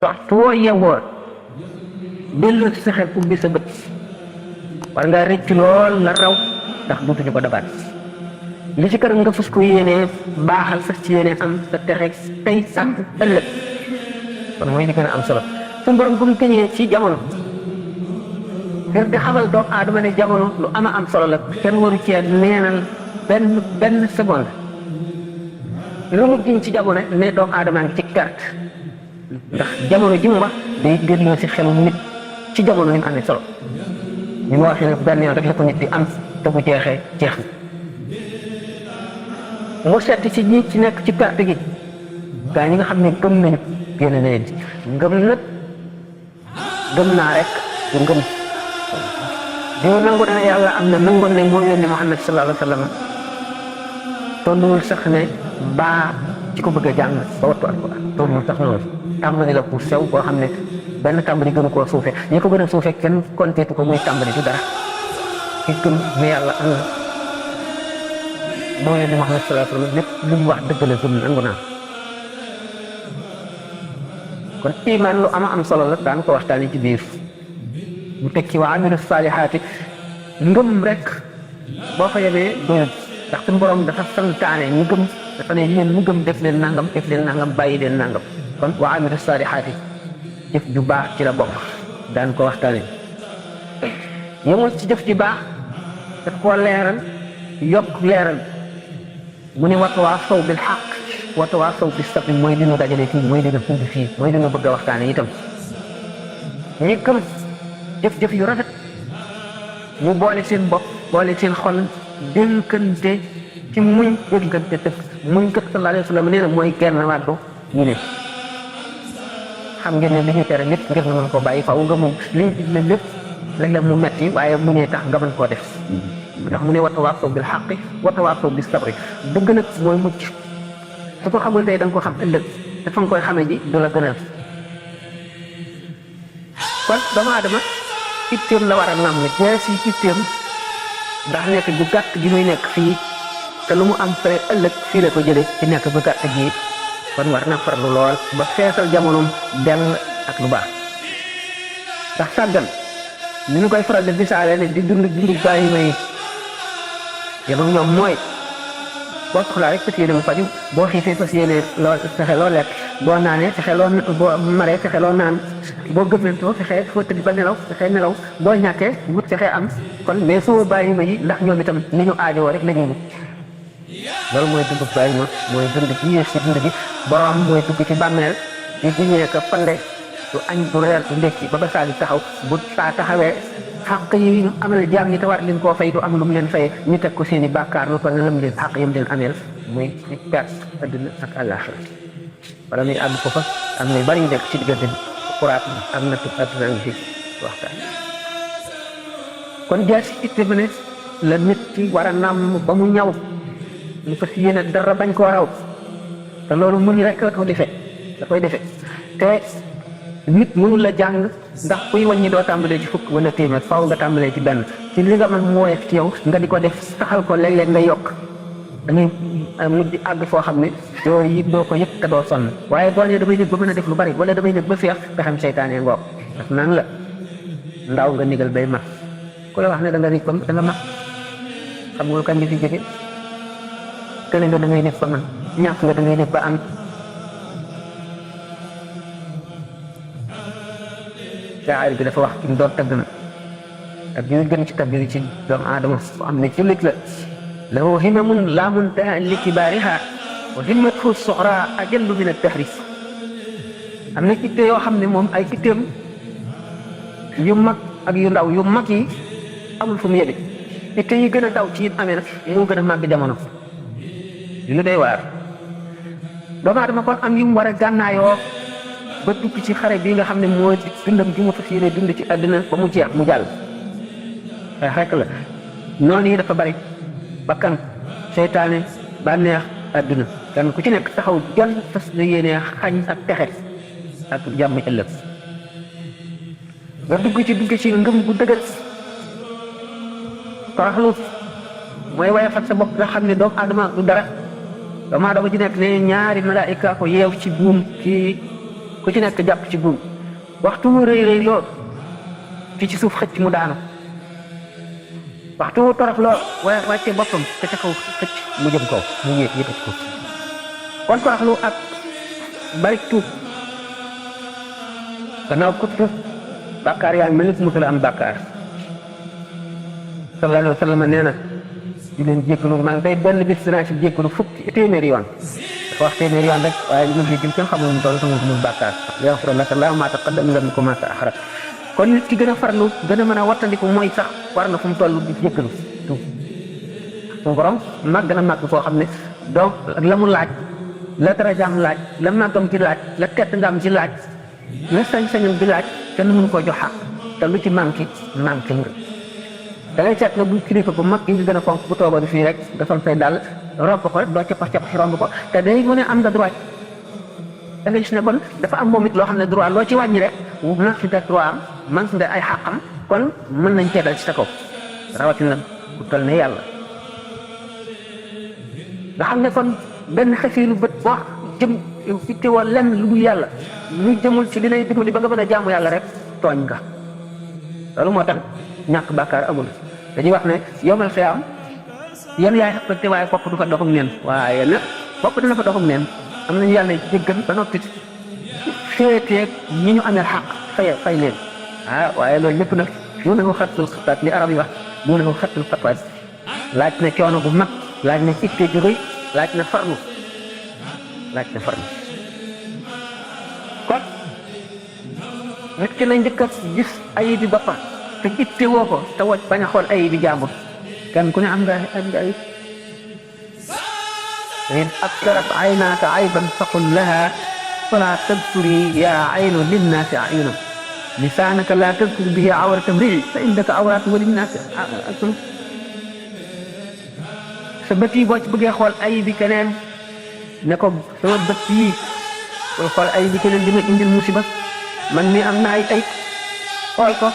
waxtu woo yewoo dellu ci sa xel ubbi sa bët war ngaa rëcc lool la raw ndax duutuñu ko dabaat li ci kër nga fas ko yéenee baaxal fas ci yéenee am sa texe tey ak ëllëg kon mooy li gën a am solo suñu borom bu mu tëñee ci jamono ngir di xamal doomu aadama ne jamono lu ama am solo la kenn waru cee neenal benn seconde lu mu giñ ci jamono ne doomu aadama ngi ci perte ndax jamono ji mu wax day delloo si xelu nit ci jamono yi mu amee solo ni ma waxee ne benn yoon rek la ko nit di am te bu jeexee jeex na mu seet ci ñi ci nekk ci perte gi gaa ñi nga xam ne gëm nañu génn na leen ci ngëm nag gëm naa rek du ngëm diw nangu na yàlla am na nangoon ne moo yónni Muhammad sallallahu alayhi wa sallam tolluwul sax ne baa ci ko bëgg a jàng ba wattu alquran tolluwul sax noonu tàmbali la pour sew boo xam ne benn tàmbali gënu koo suufe ñi ko gën a suufe kenn konteetu ko muy tàmbali du dara ki gëm ne yàlla am na moo yónni Muhammad sallallahu alayhi wa sallam lépp lu mu wax dëgg la gëm nangu naa kon iman lu ama am solo la daan ko waxtaanee ci biir mu teg ci wa amilu saalihaati ngëm rek boo fa yemee doyul ndax suñu borom dafa santaane ñu gëm dafa ne yéen mu gëm def leen nangam bàyyi leen nangam kon wa amilu saalihaati jëf ju baax ci la bokk daan ko waxtaanee yemul ci jëf ju baax daf koo leeral yokk leeral mu ne watawaasaw bil xaq watawaasaw bis sabr mooy li ñu dajale fii mooy li ñu tudd fii mooy li ñu bëgg a waxtaanee itam ñi gëm jëf-jëf yu rafet mu boole seen bopp boole seen xol dénkante ci muñ dénkante def muñ kat sallallahu alayhi wa sallam nee na mooy genn wàllu ñu ne xam ngeen ne li ñu tere lépp ngir nga mën ko bàyyi faaw nga moom li ñu digle lépp léeg-léeg mu metti waaye mu ne tax nga mën koo def ndax mu ne watawaasaw bil xaqi watawaasaw bis sabri dëgg nag mooy mucc su ko xamul tey da nga ko xam ëllëg te fa nga koy xamee ji du la gënal kon doomu aadama itteem la war a nam ne jeex si itteem ndax nekk bu gàtt gi muy nekk fii te lu mu am fere ëllëg fii la ko jële ci nekk bu gàtt gi kon war na farlu lool ba feesal jamonoom dell ak lu baax ndax sàggan ni ñu koy faral di misaale ne di dund bàyyi may yam ak ñoom mooy boo soxlaa rek fas yéene mu faju boo xiifee fas yéene loo fexe loo lekk boo naanee fexe loo boo maree fexe loo naan boo gëmmentoo fexe foo tëdd ba nelaw fexe nelaw boo ñàkkee wut fexe am kon mais soo bàyyi ma yi ndax ñoom itam ni ñu aajowoo rek la ñuy wut loolu mooy dund bàyyi ma mooy dund gi yées ci dund gi borom mooy dugg ci bàmmeel di diñee ko pande du añ du reer du ndekki ba ba saa di taxaw bu saa taxawee xàq yi ñu amal jaam ñi te war leen koo fay du am lu mu leen fayee ñu teg ko seen i bàkkaar ba pare lam leen xàq yam leen ameel muy perte adduna ak àllaaxira wala muy àgg ko fa am na bari ñu nekk ci diggante xuraat am na tu adduna ngi fi waxtaan kon jaasi itte bi ne la nit ci war a nàmm ba mu ñaw lu fas yéene dara bañ koo raw te loolu muñ rek la ko defee da koy defee te nit mënul la jàng ndax kuy wàññi doo tàmbalee ci fukk wala téeméer faaw nga tàmbalee ci benn ci li nga mën mu woyof ci yow nga di ko def saxal ko léeg-léeg nga yokk da ngay mujj àgg foo xam ne yooyu doo ko yëg te doo sonn waaye boo nee damay nekk ba mën a def lu bari wala damay nekk ba feex pexem seytaane ngoog daf naan la ndaw nga nigal bay mag ku la wax ne da nga nekk ba da nga mag xam nga kañ nga fi jóge kële nga da ngay nekk ba man ñàkk nga da ngay nekk ba am shaa'ir bi dafa wax ki mu doon tagg na ak yu gën ci tagg yi ci doomu aadama am ne jullit la lahu himamun laa muntaha li kibaariha wa himmatuhu suxra ajallu min ad-dahri am na itte yoo xam ne moom ay itteem yu mag ak yu ndaw yu mag yi amul fu mu yëge itte yi gën a daw ci it amee nag moo gën a màgg jamono lu day waar doomu aadama kon am yu mu war a gànnaayoo ba dugg ci xare bi nga xam ne mooy dundam gi mu fas yéene dund ci àddina ba mu jeex mu jàll xeex rek la noonu yi dafa bari bakkan seytaane bànneex àdduna kan ku ci nekk taxaw jan fas la yéene xañ ak texe ak jàmm ëllëg nga dugg ci ngëm gu dëgër toroxlu mooy waye fat sa bopp nga xam ne doomu aadama du dara doomu aadama ci nekk ne ñaari malaayika ko yeew ci buum ci ku ci nekk jàpp ci buum waxtu mu rëy rëy lool fi ci suuf xëcc mu daanu waxtu mu torox lool wàcce boppam te ca kaw xëcc mu jëm kaw mu yëkkati ko kon toroxlu ak bari tuub gannaaw ko tuub bàkkaar yaa ngi mel ni musul am bàkkaar sallallahu alayhi wa sallam nee na di leen jéggalu maa ngi tey benn bis dinaa ci jéggalu fukki téeméeri yoon dafa wax téeméeri yoon rek waaye li ma jéggal kenn xamul mu toll sama mul bàkkaar yaghfir laka Allahu ma taqaddama min dhanbika wa ma ta'akhkhara kon nit ki gën a farlu gën a mën a wattandiku mooy sax war na fu mu toll di jéggalu tuub suñu borom màgg na màgg foo xam ne donc la mu laaj la darajaam laaj la màggam ci laaj la tedd ngam ci laaj la sañ-sañam bi laaj kenn mënu koo jox xaq te lu ci manqué nga da ngay seet nga bu kilifa bu mag yi ngi gën a fonk bu toogoon fii rek nga sol say dàll romb ko rek doo cappax romb ko te day mu ne am nga droit da ngay gis ne kon dafa am moom it loo xam ne droit loo ci wàññi rek man si nga droit am man si nga ay xàqam kon mën nañ cee dal ci sa kaw rawatina ku toll ne yàlla nga xam ne kon benn xefiiru bët boo jëm fitte woo lenn lu dul yàlla lu jëmul ci li lay dimbali ba nga mën a jaamu yàlla rek tooñ nga loolu moo tax ñàkk bàkkaar amul dañuy wax ne yomal xiyaam yan yaay xaqate waaye bopp du fa doxum neen waaye nag bopp dina fa doxum neen am nañu yàlla jéggal ba noppi féeteeg ñi ñu amee xaq fay leen waaye loolu lépp nag mu ne ko xattul xataat li arab yi wax mu ne ko xattul xataat laaj na coono bu mag laaj na itte ju rëy laaj na farlu kon nit ki nañ njëkk a gis ayib bi boppam te itte woo ko te woj bañ a xool ayib bi jàmbur kenn ku ne am nga ayib in aktarat aynaaka ayban faqul laha fala tabsuri yaa aynu linnaasi ayuna lisaanaka laa tadkur bihi awrata mrii fa indaka awraatun wa linnaasi ayun sa bët yi boo ci bëggee xool ayib bi keneen ne ko sama bët yii booy xool ayib bi keneen dina indil musiba man mii am na ay xool ko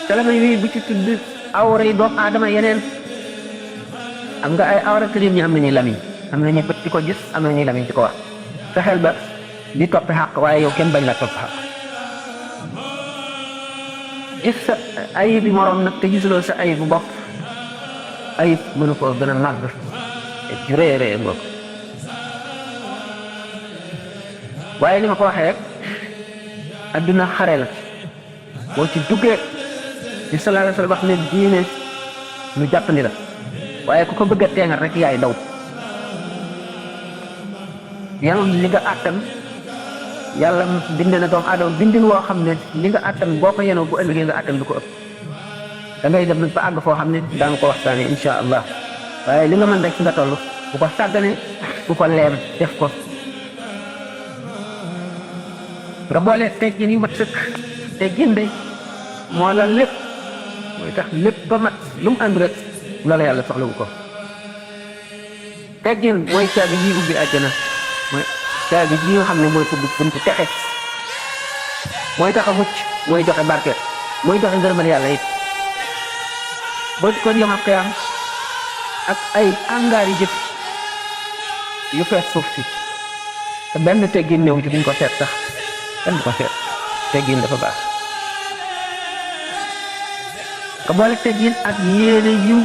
te la may wii bu ci tudd awra yi doomu aadama yeneen am nga ay awra te ñi am nañuy lamiñ am nañu bët di ko gis am nañuy lamiñ di ko wax fexeel ba di topp xàq waaye yow kenn bañ la topp xàq gis sa ayib bi moroom nag te gisuloo sa ayib bu bopp ayib mënu ko gën a màgg ju rëy ngoog waaye li ma ko waxee rek adduna xare la boo ci duggee di sallallahu alayhi wa sallam wax ne diine lu jàppandi la waaye ku ko bëgg a teengal rek yaay daw yàlla li nga àttan yàlla bind na doomu aadama bindin woo xam ne li nga àttan boo ko yenoo bu ëllëgee nga àttan lu ko ëpp da ngay dem ba àgg foo xam ne daan ko waxtaanee insha allah waaye li nga mën rek fi nga toll bu ko sàggane bu ko leem def ko nga boole teggin yu mat sëkk teggin day moo la lépp mooy tax lépp ba mat lu mu ànd rek loola yàlla soxlawu ko teggin mooy caabi ji ubbi àjjana mooy caabi ji nga xam ne mooy ubbi buntu texe mooy tax a mucc mooy joxe barke mooy joxe ngërëmal yàlla it boo ko yomal xiyaam ak ay angaar yi jëf yu fees suuf si te benn teggin néew ci duñ ko seet sax kenn du ko seet teggin dafa baax nga boole teggin ak yéene yiw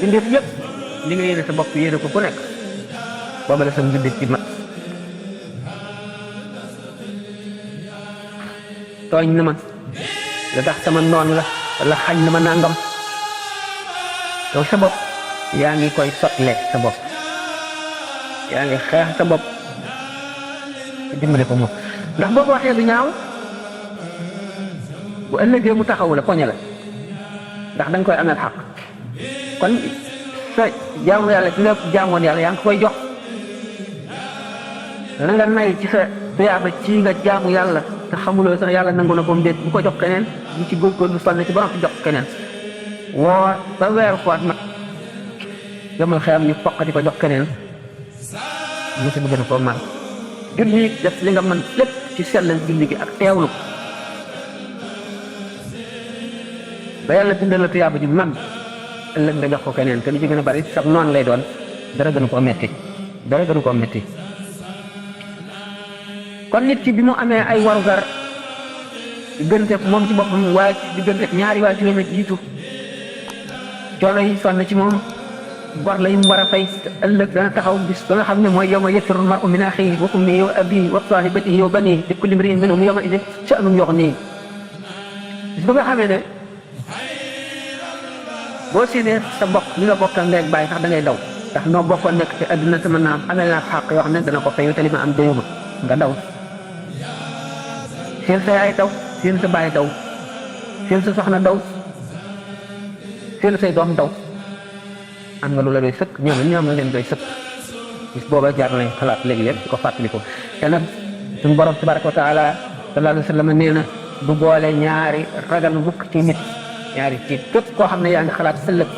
bindeef yëpp li nga yéene sa bopp yéene ko ku nekk booba la sa mbindeef ci mat tooñ na ma la tax sama noon la wala xañ na ma nangam yow sa bopp yaa ngi koy sotle sa bopp yaa ngi xeex sa bopp dimbale ko moom ndax boo ko waxee du ñaaw bu ëllëgee mu taxawu la poñe la ndax da nga koy ameel xaq kon sa jaamu yàlla ci nga jaamoon yàlla yaa ngi koy jox na nga nay ci sa tuyaaba ci nga jaamu yàlla te xamuloo sax yàlla nangu na ko mbéet bu ko jox keneen bu ci góorgóorlu sonn ci borom ci jox keneen woo ba weeru koot nag yamal xeyam ñu foqati ko jox keneen mosi bu gën a koo mal julli def li nga mën lépp ci sellal julli gi ak teewlu ba yàlla bindal la tuyaaba ji man ëllëg nga jox ko keneen te lu ci gën a bari sax noonu lay doon dara gënu koo metti kon nit ki bi mu amee ay warugar diggante moom ci boppam waaye diggante ñaari waa juróomi jiitu coono yi sonn ci moom bor la yi mu war a fay ëllëg dana taxaw bis ba nga xam ne mooy yawma yafirru l-mar'u min axiihi wa ummihi wa abiihi wa saahibatihi wa baniihi li kulli imri'in minhum yawma idin sha'nun yughniihi bis ba nga xamee ne boo séenee sa mbokk li nga bokkal ndey ak baay sax da ngay daw ndax noo bokkoon nekk ci àdduna te mën naa am amee naa xàq yoo xam ne dana ko fayu te li ma am doyuma nga daw seen sa yaay daw seen sa baay daw seen sa soxna daw seen say doom daw am nga lu la doy sëkk ñoom la leen doy sëkk bis booba jaar nañ xalaat léegi-léeg di ko fàttaliku te nag suñu borom tabaraka wa taala sallallahu alayhi wa sallam nee na du boole ñaari ragal mukk ci nit ñaari tiit képp koo xam ne yaa ngi xalaat ëllëg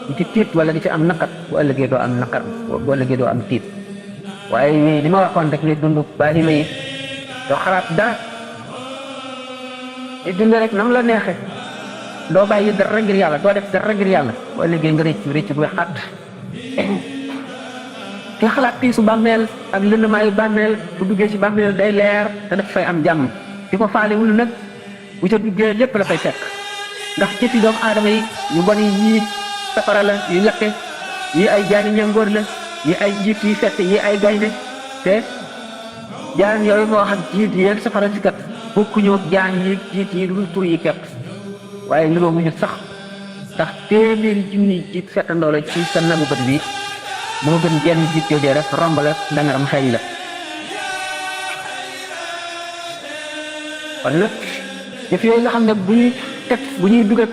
di ci tiit wala di ci am naqar bu ëllëgee doo am naqar bu ëllëgee doo am tiit waaye li ma waxoon rek ne dund bàyyi ma yi doo xalaat dara di dund rek nam la neexe doo bàyyi dara ngir yàlla doo def dara ngir yàlla bu ëllëgee nga rëcc bu xat ki xalaat tiisu bàmmeel ak lëndamaayu bàmmeel bu duggee ci bàmmeel day leer te daf fay am jàmm ki ko faalewul nag bu ca duggee lépp la fay fekk ndax jëfi doomu aadama yi yu bon yi yii safara la yu lakke yi ay jaani ñangoor la yi ay jiit yi fett yi ay gaynde te jaan yooyu moo xam jiit yi safara si kat bokkuñu ak jaan yi jiit yi lu tur yi kepp waaye niroo mu ñu sax ndax téeméeri junni jiit fettandoo la ci sa nagu bët bi moo gën jenn jiit joojee rek romb la ndangaram xeeñ la kon nag jëf yooyu nga xam ne bu ñuy dugal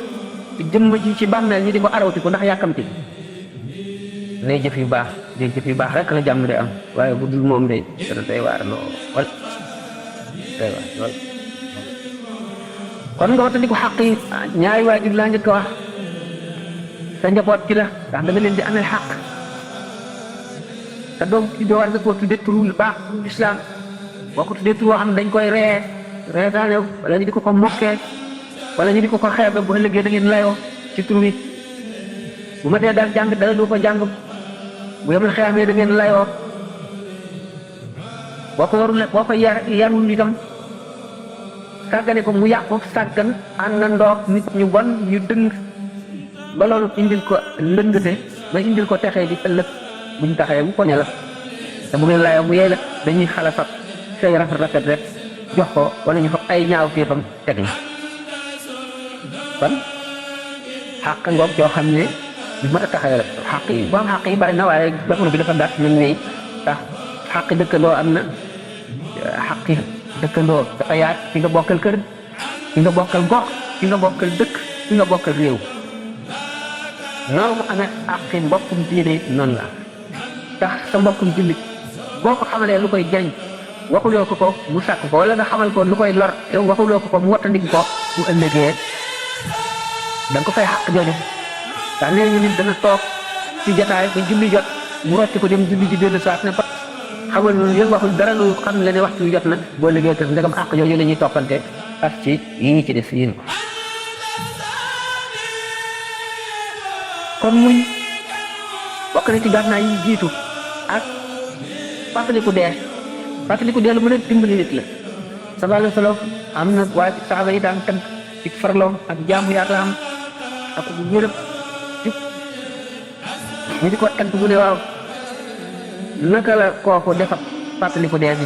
jëmm ji ci bàmmeel ñi di ko arawti ko ndax yàkkamti nay jëf yu baax day jëf yu baax rek la jàmm di am waaye bu dul moom day dana doy waar lool kon nga watandi ko xaq yi ñaari waajur laa njëkk a wax sa njaboot ci la ndax da nga leen di amee xaq sa doom ci doo war nga koo tuddee turu lu baax lislaam boo ko tuddee turu woo xam ne dañ koy reetaane wala ñu di ko mokkee wala ñu di ko xeebe bu ëllëgee da ngeen layoo ci tur wi bu ma dee daal jàng dara du ko jàng bu yemal xeexamee da ngeen layoo boo ko warul boo ko yarul itam sàggane ko mu yàqu sàggan ànd na ndoog nit ñu bon ñu dëng ba loolu indil ko lëngate ba indil ko texee di ëllëg buñ taxee bu poñe la te bu ngeen layoo mu yey la dañuy xala fab say rafet rek jox ko wala ñu fab ay ñaaw téefam teg na kon xàq ngoog yoo xam ne bi mat a taxawee la xàq yi boo am xàq yi bari na waaye jamono bi dafa gàtt nañ wéy ndax xàq dëkkandoo am na xàq dëkkandoo dafa yaat fi nga bokkal kër fi nga bokkal gox fi nga bokkal dëkk fi nga bokkal réew noonu mu amee àqi mbokkum diine noonu la tax sa mbokkum jullit boo ko xamalee lu koy jariñ waxuloo ko mu sàkk ko wala nga xamal ko lu koy lor yow waxuloo ko mu wattandik ko mu ëllëgee da nga ko fay xàq jooju ndax léegi nit dana toog ci jotaay ba julli jot mu rocc ko dem julli ji dellu saat ne xamal noonu yëpp waxul dara lu xam nga ne waxtu wi jot na boo liggéey kër ndegam àq yooyu la ñuy toppante ak ci yii ci des yéen kon muñ bokk na ci gànnaay yi jiitu ak fàttaliku dee lu mën a dimbali nit la sallallahu alayhi wa sallam am na waaye saaba yi daan tënk ci farloom ak jaamu yàlla am ak bu wérëb jub ñu di ko tënk bu ne waaw naka la kooku defa fàttaliku dee bi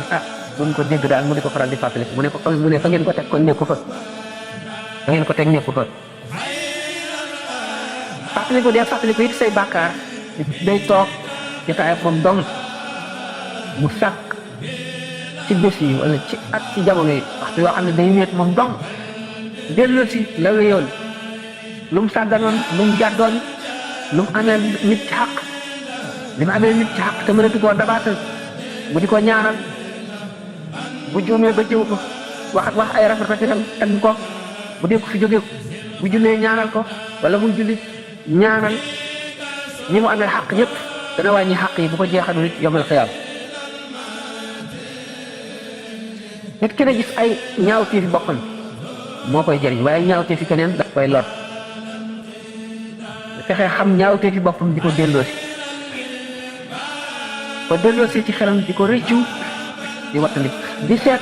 buñ ko dégg daal mu di ko faral di fàttaliku mu ne fa ngeen ko teg ko nekku fa fa ngeen ko teg nekku fa fàttaliku it say bàkkaar day toog jotaay moom dong mu sàkk ci bés yi wala ci at ci jamono yi waxtu yoo xam ne day wéet moom dong dellu si la wéyoon lu mu sàgganoon lu mu jàddoon lu mu amee nit ci xaq li mu amee nit ci xaq te mënatu koo dabaatal bu di ko ñaanal bu juumee ba jëw ko wax ay rafetam tagg ko bu dee ko fi jóge bu jullee ñaanal ko wala muy julli ñaanal ñi mu amee xaq ñëpp dana wàññi xaq yi bu ko jeexalul it yomal xiyaam nit ki ne gis ay ñaawteefi boppam moo koy jëriñ waaye ñaawteefi keneen daf koy lor fexe xam ñaawteefi boppam di ko delloosi ci xelam di ko rëccu di wattandi di seet